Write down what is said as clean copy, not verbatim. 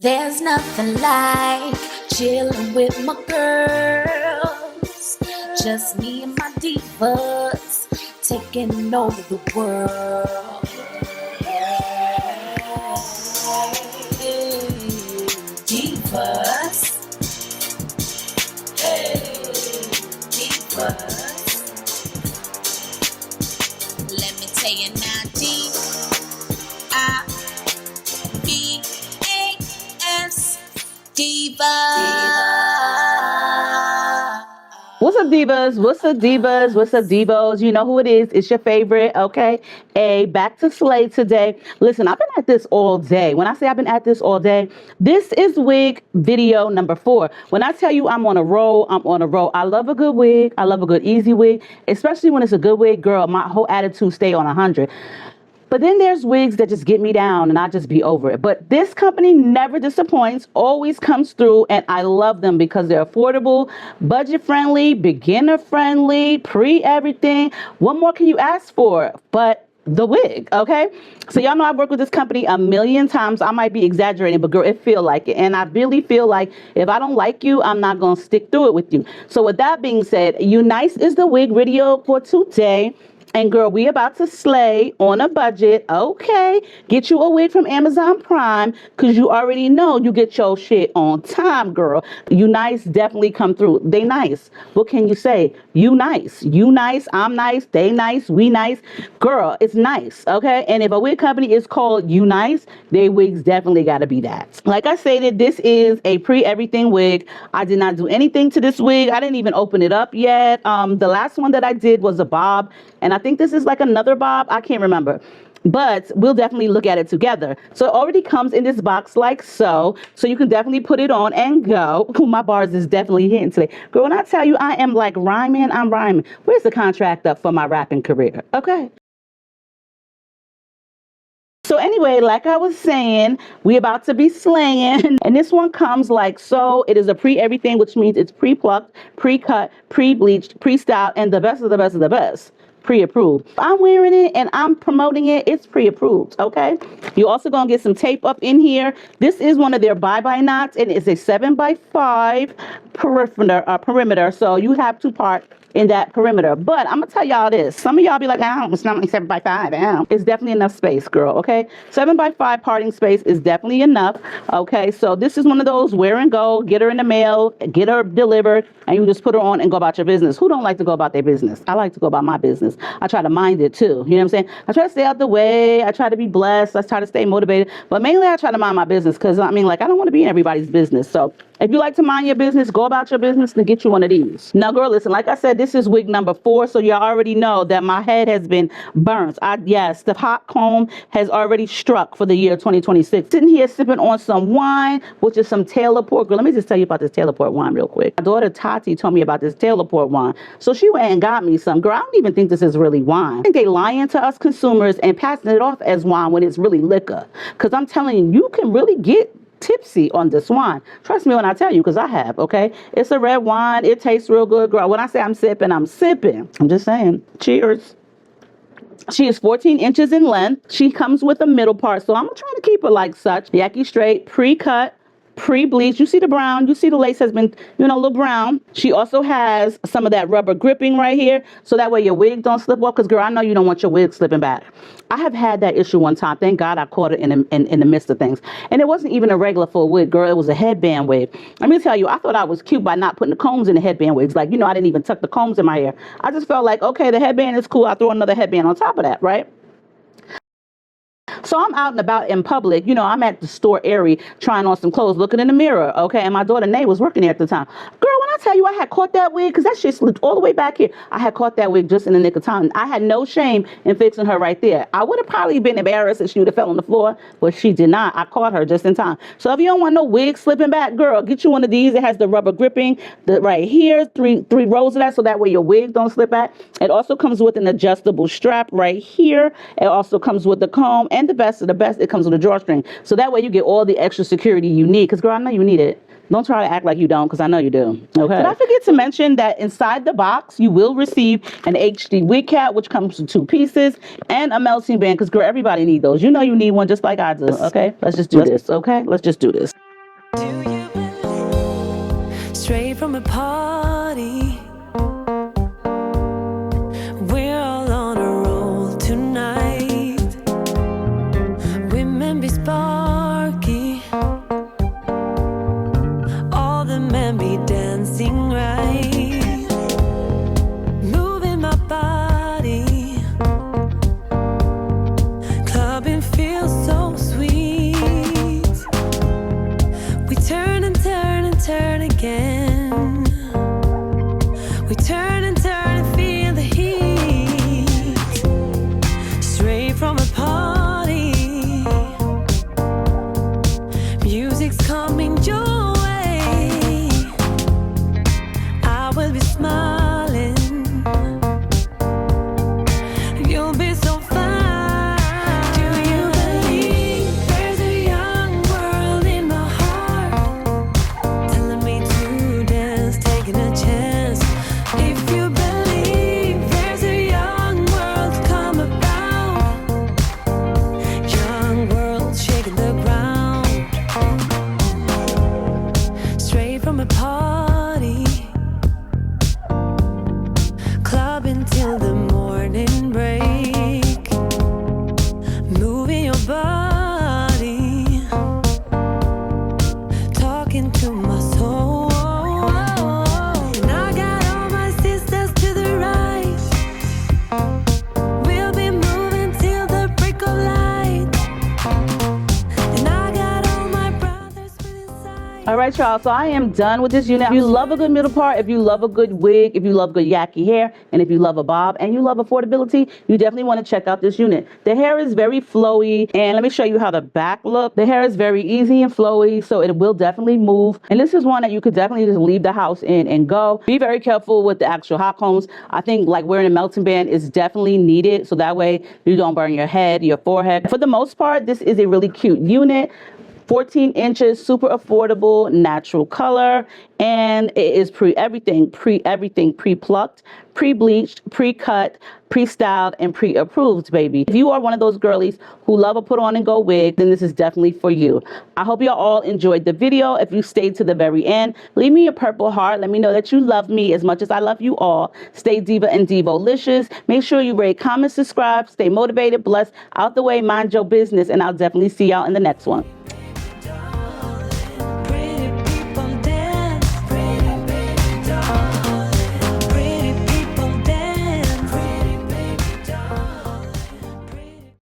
There's nothing like chilling with my girls. Just me and my divas taking over the world. Divas. Hey, divas. Let me tell you now, D-I-V-A-S. Diva. What's up, divas? What's up, divas? What's up, divos? You know who it is. It's your favorite, okay? Back to Slay today. Listen, I've been at this all day. When I say I've been at this all day, this is wig video number 4. When I tell you I'm on a roll, I'm on a roll. I love a good wig. I love a good easy wig, especially when it's a good wig. Girl, my whole attitude stay on 100. But then there's wigs that just get me down and I just be over it. But this company never disappoints, always comes through, and I love them because they're affordable, budget friendly, beginner friendly, pre-everything. What more can you ask for but the wig, okay? So y'all know I've worked with this company a million times. I might be exaggerating, but girl, it feel like it. And I really feel like if I don't like you, I'm not going to stick through it with you. So with that being said, UNice is the wig video for today. And girl, we about to slay on a budget. Okay, get you a wig from Amazon Prime because you already know you get your shit on time, girl. UNice definitely come through. They nice. What can you say? You nice. You nice. I'm nice. They nice. We nice. Girl, it's nice. Okay, and if a wig company is called UNice, they wigs definitely got to be that. Like I stated, this is a pre-everything wig. I did not do anything to this wig. I didn't even open it up yet. The last one that I did was a bob. And I think this is like another bob. I can't remember. But we'll definitely look at it together. So it already comes in this box like so. So you can definitely put it on and go. Ooh, my bars is definitely hitting today. Girl, when I tell you I am like rhyming, I'm rhyming. Where's the contract up for my rapping career? Okay. So anyway, like I was saying, we about to be slaying. And this one comes like so. It is a pre-everything, which means it's pre-plucked, pre-cut, pre-bleached, pre-styled, and the best of the best of the best. Pre-approved. If I'm wearing it and I'm promoting it, it's pre-approved, okay? You're also going to get some tape up in here. This is one of their bye-bye knots, and it's a 7x5 perimeter. So you have to part in that perimeter. But I'm gonna tell y'all this. Some of y'all be like, it's not like 7x5. It's definitely enough space, girl, okay? 7x5 parting space is definitely enough, okay? So this is one of those wear and go, get her in the mail, get her delivered, and you just put her on and go about your business. Who don't like to go about their business? I like to go about my business. I try to mind it too, you know what I'm saying? I try to stay out the way. I try to be blessed. I try to stay motivated. But mainly I try to mind my business because, I mean, like, I don't want to be in everybody's business. So if you like to mind your business, go about your business and get you one of these. Now, girl, listen, like I said, this is wig number 4, so you already know that my head has been burnt. Yes, the hot comb has already struck for the year 2026. Sitting here sipping on some wine, which is some Taylor Port. Girl, let me just tell you about this Taylor Port wine real quick. My daughter Tati told me about this Taylor Port wine, so she went and got me some. Girl, I don't even think this is really wine. I think they lying to us consumers and passing it off as wine when it's really liquor. Because I'm telling you, you can really get tipsy on this wine. Trust me when I tell you, because I have, okay? It's a red wine. It tastes real good, girl. When I say I'm sipping, I'm sipping. I'm just saying. Cheers. She is 14 inches in length. She comes with a middle part, so I'm going to try to keep her like such. Yaki straight, pre-cut, pre-bleach. You see the brown. You see the lace has been, a little brown. She also has some of that rubber gripping right here, so that way your wig don't slip off, because, girl, I know you don't want your wig slipping back. I have had that issue one time. Thank God I caught it in the midst of things. And it wasn't even a regular full wig, girl. It was a headband wig. Let me tell you, I thought I was cute by not putting the combs in the headband wigs. Like, I didn't even tuck the combs in my hair. I just felt like, okay, the headband is cool. I'll throw another headband on top of that, right? So I'm out and about in public. I'm at the store area trying on some clothes, looking in the mirror, okay? And my daughter, Nay, was working there at the time. Girl, when I tell you I had caught that wig, because that shit slipped all the way back here. I had caught that wig just in the nick of time. I had no shame in fixing her right there. I would have probably been embarrassed if she would have fell on the floor, but she did not. I caught her just in time. So if you don't want no wig slipping back, girl, get you one of these. It has the rubber gripping right here, three rows of that, so that way your wig don't slip back. It also comes with an adjustable strap right here. It also comes with the comb, and the best of the best, it comes with a drawstring. So that way you get all the extra security you need. Because, girl, I know you need it. Don't try to act like you don't, because I know you do. Okay. Did I forget to mention that inside the box, you will receive an HD wig cap, which comes in 2 pieces, and a melting band, because, girl, everybody needs those. You know you need one just like I do. Okay? Let's just do this. Okay? Let's just do this. Do you believe? Straight from a party, we're all on a roll tonight. Women be sparky, all the men be dancing right. Moving my body, clubbing feels so sweet. We turn and turn and turn again. We turn and turn and feel the heat. Straight from a party, music's coming your way. I will be smiling, you'll be so fine. Do you believe there's a young world in my heart telling me to dance, taking a chance? If you believe there's a young world to come about, young world shaking the ground. Straight from a party, clubbing till the morning break, moving your body, talking to my soul. And I got all my sisters to the right, we'll be moving till the break of light. And I got all my brothers within sight. All right, y'all. So I am done with this unit. If you love a good middle part, if you love a good wig, if you love good yaki hair, and if you love a bob and you love affordability, you definitely want to check out this unit. The hair is very flowy, and let me show you how the back look. The hair is very easy and flowy, so it will definitely move. And this is one that you could definitely just leave the house in and go. Be very careful with the actual hot combs. I think like wearing a melting band is definitely needed, so that way you don't burn your head, your forehead. For the most part, this is a really cute unit. 14 inches, super affordable, natural color, and it is pre-everything, pre-plucked, pre-bleached, pre-cut, pre-styled, and pre-approved, baby. If you are one of those girlies who love a put on and go wig, then this is definitely for you. I hope y'all all enjoyed the video. If you stayed to the very end, leave me a purple heart. Let me know that you love me as much as I love you all. Stay diva and divolicious. Make sure you rate, comment, subscribe, stay motivated, blessed, out the way, mind your business, and I'll definitely see y'all in the next one.